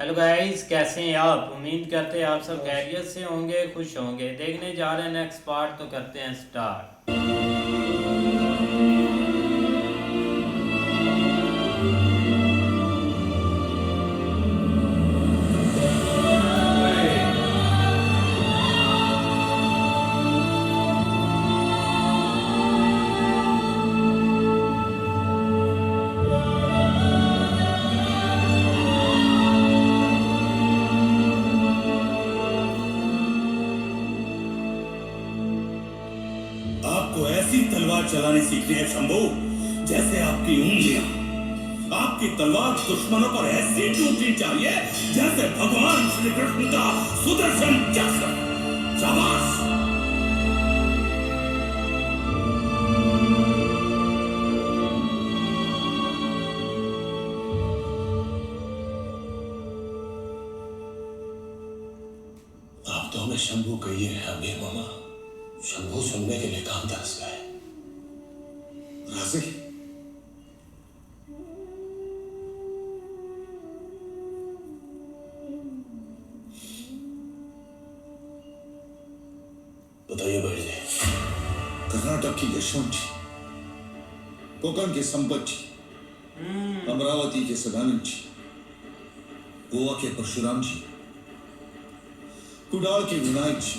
Hello guys, कैसे हैं आप? उम्मीद करते हैं आप सब खैरियत से होंगे, खुश होंगे। देखने जा रहे हैं नेक्स्ट पार्ट, तो करते हैं स्टार्ट। आपको ऐसी तलवार चलानी सीखनी है शंभू, जैसे आपकी उंगलियां। आपकी तलवार दुश्मनों पर ऐसी टूटनी चाहिए जैसे भगवान श्री कृष्ण का सुदर्शन चक्र। शाबाश। आप तो हमें शंभू कहिए अमीर मामा। शंभू सुनने के लिए काम तरस गए। राजी, बताइए भाई जी। कर्नाटक की यशवंत जी, कोकण के संपत जी, अमरावती के सदानंद जी, गोवा के परशुराम जी, कुडाल के विनायक जी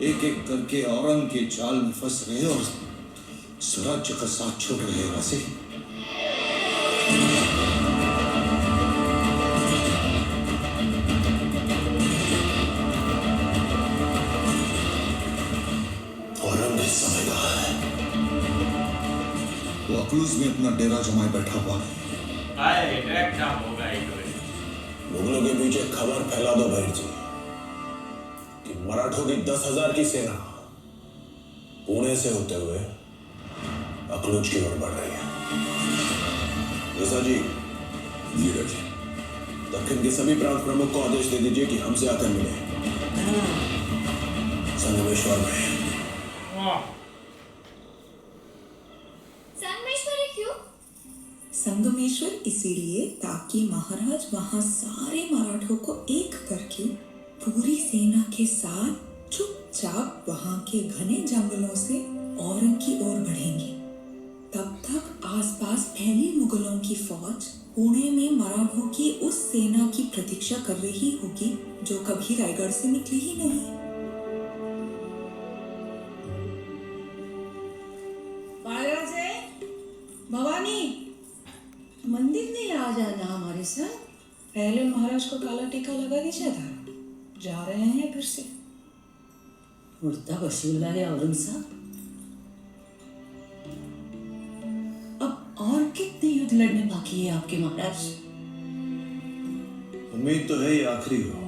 एक एक करके औरंग के जाल में फंस रहे और स्वराज्य का साथ छोड़ रहे हैं। राशि, औरंग इस समय कहाँ है? वो अकलूज में अपना डेरा जमाए बैठा हुआ है। मुगलों के पीछे खबर फैला दो भाई जी कि मराठों की 10,000 की सेना पुणे से होते हुए अकलूज की ओर बढ़ रही है। ऋषा जी, नीरज, दक्षिण के सभी प्रांत प्रमुख को आदेश दे दीजिए कि हमसे आकर मिले संगमेश्वर में। संगमेश्वर क्यों? संगमेश्वर इसीलिए ताकि महाराज वहां सारे मराठों को एक करके पूरी सेना के साथ चुपचाप वहां के घने जंगलों से औरंग की ओर बढ़ेंगे। तब तक आसपास फैली मुगलों की फौज पुणे में मराठों की उस सेना की प्रतीक्षा कर रही होगी जो कभी रायगढ़ से निकली ही नहीं। महाराजे, भवानी, मंदिर नहीं आ जाना हमारे साथ? पहले महाराज को काला टीका लगा दीजिए था, जा रहे हैं फिर से। मुर्दा वसूला है औरंग साहब। अब और कितने युद्ध लड़ने बाकी है आपके महाराज? उम्मीद तो है ये आखिरी हो।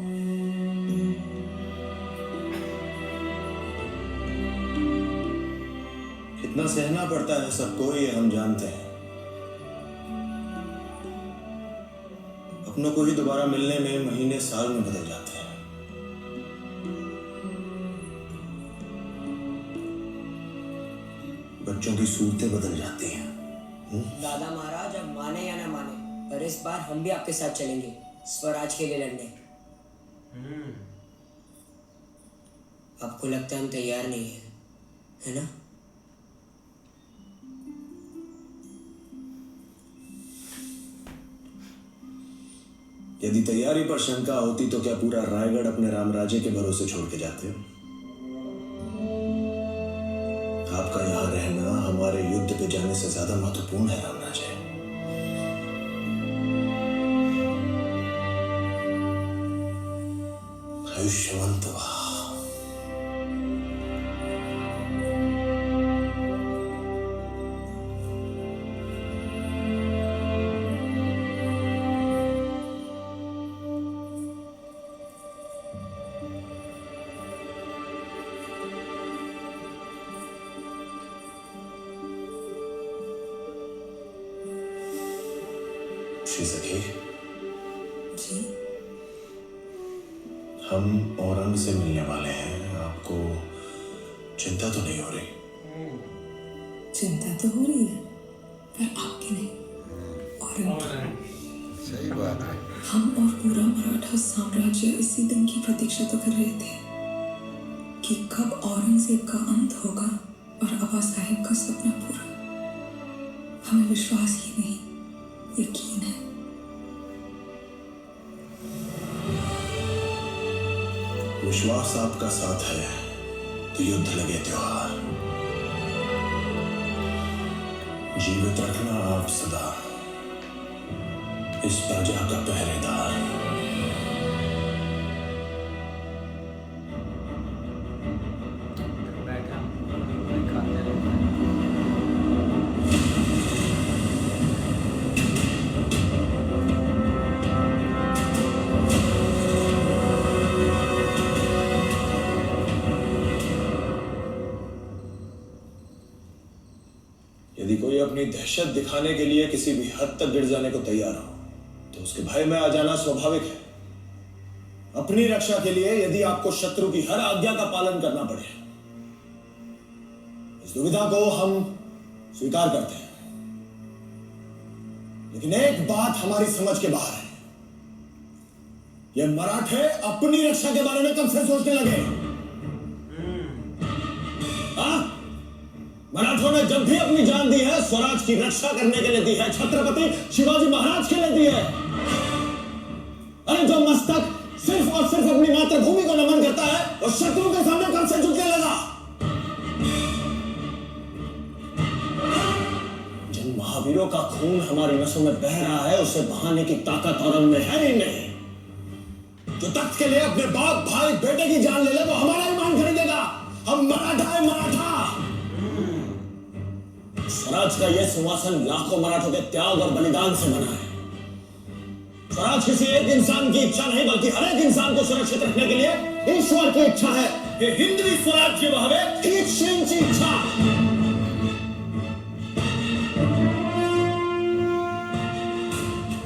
कितना सहना पड़ता है सबको ये हम जानते हैं। अपनों को ही दोबारा मिलने में महीने साल में बदल जाते हैं। बच्चों की सूरतें बदल जाती हैं। दादा महाराज, अब माने या ना माने, पर इस बार हम भी आपके साथ चलेंगे स्वराज के लिए लड़ने। आपको लगता है हम तैयार नहीं है ना? यदि तैयारी पर शंका होती तो क्या पूरा रायगढ़ अपने रामराज्य के भरोसे छोड़ के जाते? आपका यहां रहना हमारे युद्ध पे जाने से ज्यादा महत्वपूर्ण है रामराज्य। आयुष्यवंत वाह। श्री सखी, जी, हम औरंग से मिलने वाले हैं। आपको चिंता तो नहीं हो रही? चिंता तो हो रही है पर आपकी नहीं, औरंग की। सही बात है। हम और पूरा मराठा साम्राज्य इसी दिन की प्रतीक्षा तो कर रहे थे कि कब औरंगजेब का अंत होगा और आबा साहिब का सपना पूरा। हमें विश्वास ही नहीं, यकीन है। विश्वास आपका साथ है तो युद्ध लगे त्योहार, जीवित रखना आप सदा इस प्रजा का पहरेदार। बैठा खाते रहते हैं। यदि कोई अपनी दहशत दिखाने के लिए किसी भी हद तक गिर जाने को तैयार हो तो उसके भय में आ जाना स्वाभाविक है। अपनी रक्षा के लिए यदि आपको शत्रु की हर आज्ञा का पालन करना पड़े, इस दुविधा को हम स्वीकार करते हैं। लेकिन एक बात हमारी समझ के बाहर है, ये मराठे अपनी रक्षा के बारे में कब से सोचने लगे? हाँ? मराठों ने जब भी अपनी जान दी है स्वराज की रक्षा करने के लिए दी है, छत्रपति शिवाजी महाराज के लिए दी है। अरे जो मस्तक सिर्फ और सिर्फ अपनी मातृभूमि को नमन करता है और शत्रु के सामने कब से झुकने लगा? जिन महावीरों का खून हमारी नसों में बह रहा है उसे बहाने की ताकत और उनमें है ही नहीं। जो तख्त के लिए अपने बाप भाई बेटे की जान ले ले वो हमारा ही मान खरीदेगा। हम मराठा है, मराठा। स्वराज का यह सिंहासन लाखों मराठों के त्याग और बलिदान से बना है। स्वराज किसी एक इंसान की इच्छा नहीं बल्कि हर एक इंसान को सुरक्षित रखने के लिए ईश्वर की इच्छा है। ये हिंदवी स्वराज्य भावे ईश्वरी इच्छा।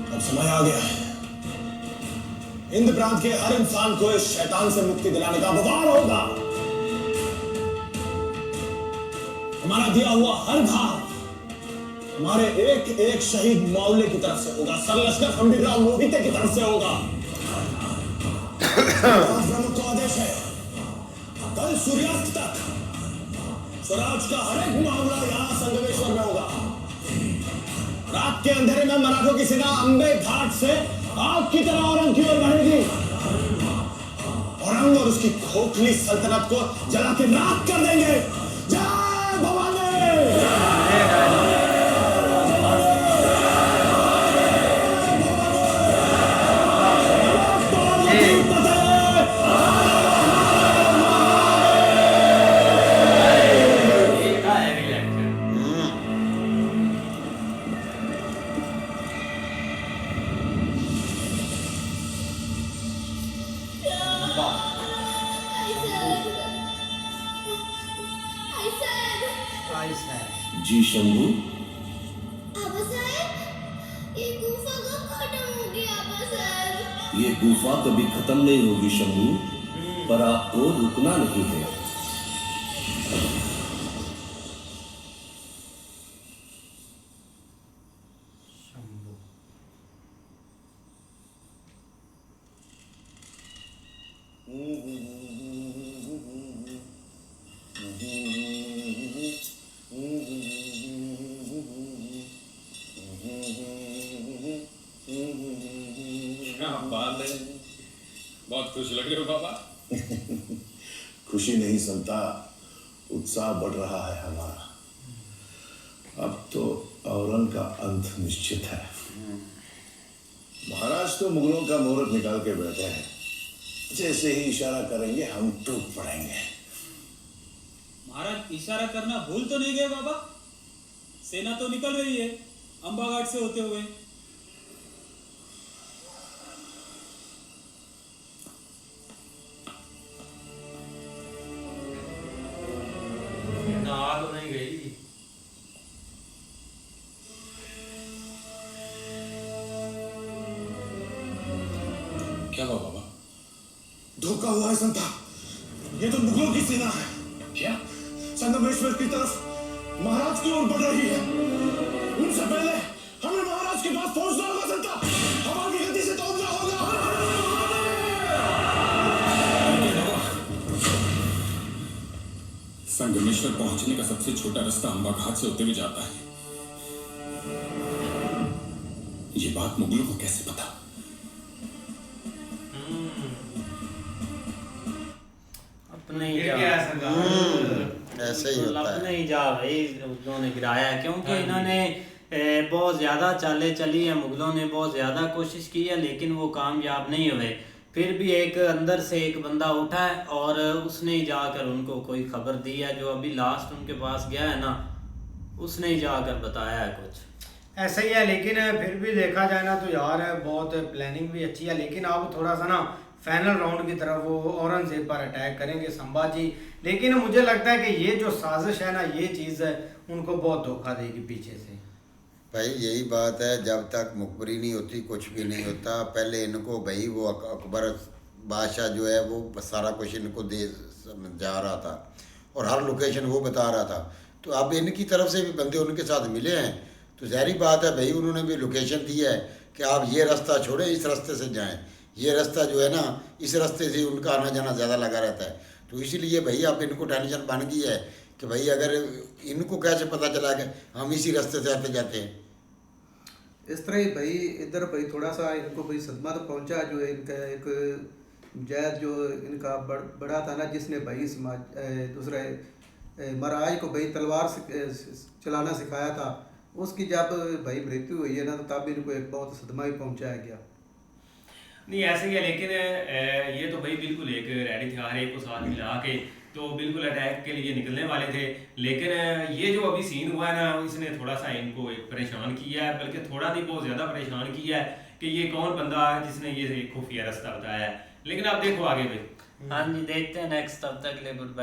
अब समय आ गया है, हिंद प्रांत के हर इंसान को इस शैतान से मुक्ति दिलाने का वार होगा। हमारा दिया हुआ हर घाव हमारे एक एक शहीद मावले की तरफ से होगा, सरलश्कर खंडीराव मोहिते की तरफ से होगा। प्रमुख को आदेश है, कल सूर्यास्त तक स्वराज का हर एक मामला यहां संगमेश्वर में होगा। रात के अंधेरे में मराठों की सेना अंबे घाट से आग की तरह औरंग की ओर बढ़ेगी। औरंग और उसकी खोखली सल्तनत को जला के राख कर देंगे। जय भवानी। जी शंभू, आबा साहब, ये गुफा कब खत्म होगी आबा साहब? ये गुफा कभी खत्म नहीं होगी शंभू, पर आपको रुकना नहीं है। बहुत खुश लग रहे हो बाबा। खुशी नहीं संता, उत्साह बढ़ रहा है हमारा। अब तो औरंग का अंत निश्चित है। महाराज तो मुगलों का मुहूर्त निकाल के बैठे हैं, जैसे ही इशारा करेंगे हम टूट पड़ेंगे। महाराज इशारा करना भूल तो नहीं गए बाबा? सेना तो निकल रही है अंबाघाट से होते हुए। तो नहीं गई। क्या हुआ बाबा? धोखा हुआ है संता, ये तो मुगलों की सेना है। क्या? संगमेश्वर की तरफ महाराज की ओर बढ़ रही है। उनसे पहले हमें महाराज के पास पहुंचना होगा संता। संगमेश्वर पहुंचने का सबसे छोटा रास्ता अंबा घाट से होते हुए जाता है। ये बात मुगलों को कैसे पता? अपने ही गिर गया सरदार। ऐसे ही होता है। अपने ही जा भाई उन्होंने गिराया है, क्योंकि इन्होंने बहुत ज़्यादा चालें चली है, मुगलों ने बहुत ज़्यादा कोशिश की है लेकिन वो कामयाब नहीं हुए। फिर भी एक अंदर से एक बंदा उठा है और उसने ही जाकर उनको कोई खबर दी है, जो अभी लास्ट उनके पास गया है ना, उसने ही जाकर बताया है कुछ। ऐसा ही है, लेकिन फिर भी देखा जाए ना तो यार बहुत प्लानिंग भी अच्छी है। लेकिन अब थोड़ा सा ना फाइनल राउंड की तरफ वो औरंगजेब पर अटैक करेंगे संभाजी। लेकिन मुझे लगता है कि ये जो साजिश है ना, ये चीज़ उनको बहुत धोखा देगी पीछे से। भाई यही बात है, जब तक मुखबरी नहीं होती कुछ भी नहीं होता। पहले इनको भाई वो अकबर बादशाह जो है वो सारा कुछ इनको दे जा रहा था और हर लोकेशन वो बता रहा था। तो अब इनकी तरफ से भी बंदे उनके साथ मिले हैं, तो ज़ाहिर बात है भाई उन्होंने भी लोकेशन दी है कि आप ये रास्ता छोड़ें, इस रास्ते से जाएं। ये रास्ता जो है ना, इस रास्ते से उनका आना जाना ज़्यादा लगा रहता है। तो इसीलिए भाई अब इनको टेंशन बन गई है कि भाई अगर इनको कैसे पता चला कि हम इसी रास्ते से आते जाते हैं। इस तरह ही भाई इधर भाई थोड़ा सा इनको भाई सदमा तो पहुंचा, जो इनका एक जैद जो इनका बड़ा था ना, जिसने भाई समाज दूसरे महाराज को भाई तलवार चलाना सिखाया था, उसकी जब भाई मृत्यु हुई है ना, तो तब इनको एक बहुत सदमा ही पहुंचाया गया। नहीं ऐसे ही है, लेकिन ये तो भाई बिल्कुल एक रेडी थे, हर एक को साथ मिला के तो बिल्कुल अटैक के लिए निकलने वाले थे। लेकिन ये जो अभी सीन हुआ है ना, इसने थोड़ा सा इनको एक परेशान किया है, बल्कि थोड़ा नहीं बहुत ज़्यादा परेशान किया है कि ये कौन बंदा है जिसने ये खुफिया रास्ता बताया है। लेकिन आप देखो आगे भाई। हाँ जी, देखते हैं नेक्स्ट। तब तक ले गुड बाय।